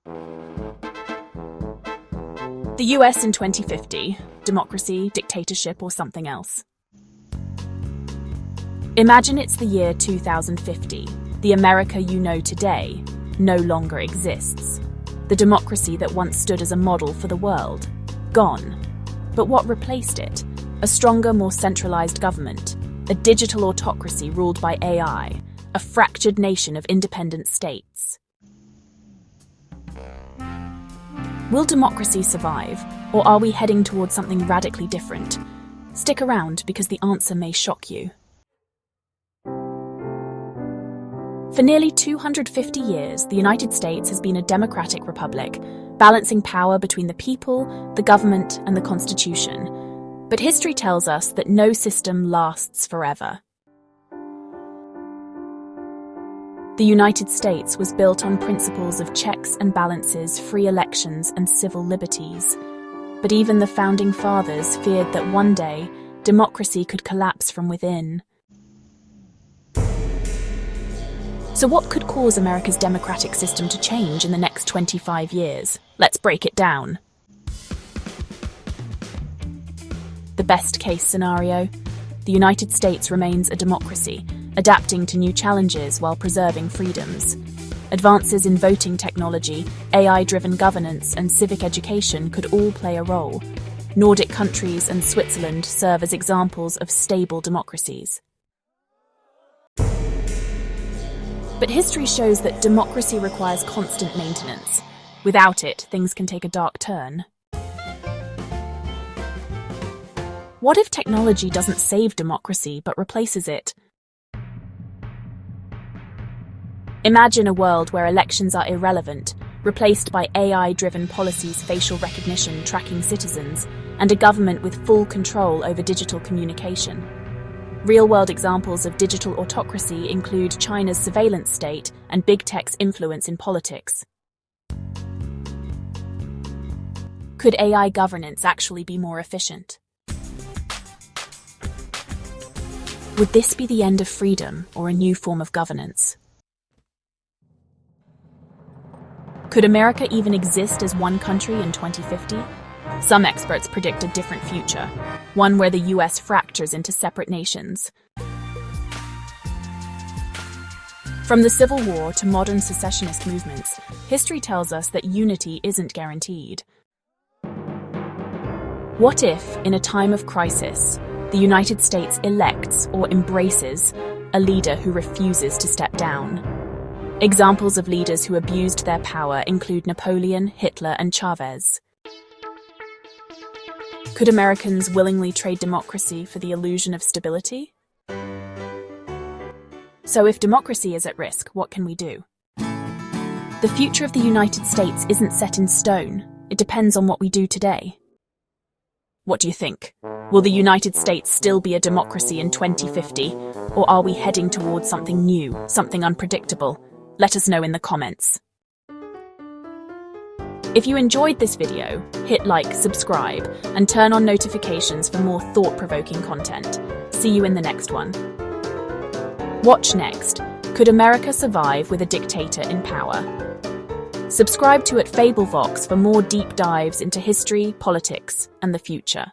The US in 2050, democracy, dictatorship, or something else. Imagine it's the year 2050. The America you know today no longer exists. The democracy that once stood as a model for the world, gone. But what replaced it? A stronger, more centralized government, a digital autocracy ruled by AI, a fractured nation of independent states. Will democracy survive, or are we heading towards something radically different? Stick around because the answer may shock you. For nearly 250 years, the United States has been a democratic republic, balancing power between the people, the government, and the Constitution. But history tells us that no system lasts forever. The United States was built on principles of checks and balances, free elections, and civil liberties. But even the founding fathers feared that one day, democracy could collapse from within. So what could cause America's democratic system to change in the next 25 years? Let's break it down. The best-case scenario: the United States remains a democracy, adapting to new challenges while preserving freedoms. Advances in voting technology, AI-driven governance, and civic education could all play a role. Nordic countries and Switzerland serve as examples of stable democracies. But history shows that democracy requires constant maintenance. Without it, things can take a dark turn. What if technology doesn't save democracy but replaces it? Imagine a world where elections are irrelevant, replaced by AI-driven policies, facial recognition tracking citizens, and a government with full control over digital communication. Real-world examples of digital autocracy include China's surveillance state and big tech's influence in politics. Could AI governance actually be more efficient? Would this be the end of freedom or a new form of governance? Could America even exist as one country in 2050? Some experts predict a different future, one where the US fractures into separate nations. From the Civil War to modern secessionist movements, history tells us that unity isn't guaranteed. What if, in a time of crisis, the United States elects or embraces a leader who refuses to step down? Examples of leaders who abused their power include Napoleon, Hitler, and Chavez. Could Americans willingly trade democracy for the illusion of stability? So if democracy is at risk, what can we do? The future of the United States isn't set in stone. It depends on what we do today. What do you think? Will the United States still be a democracy in 2050? Or are we heading towards something new, something unpredictable? Let us know in the comments. If you enjoyed this video, hit like, subscribe, and turn on notifications for more thought-provoking content. See you in the next one. Watch next. Could America survive with a dictator in power? Subscribe to @FableVox for more deep dives into history, politics, and the future.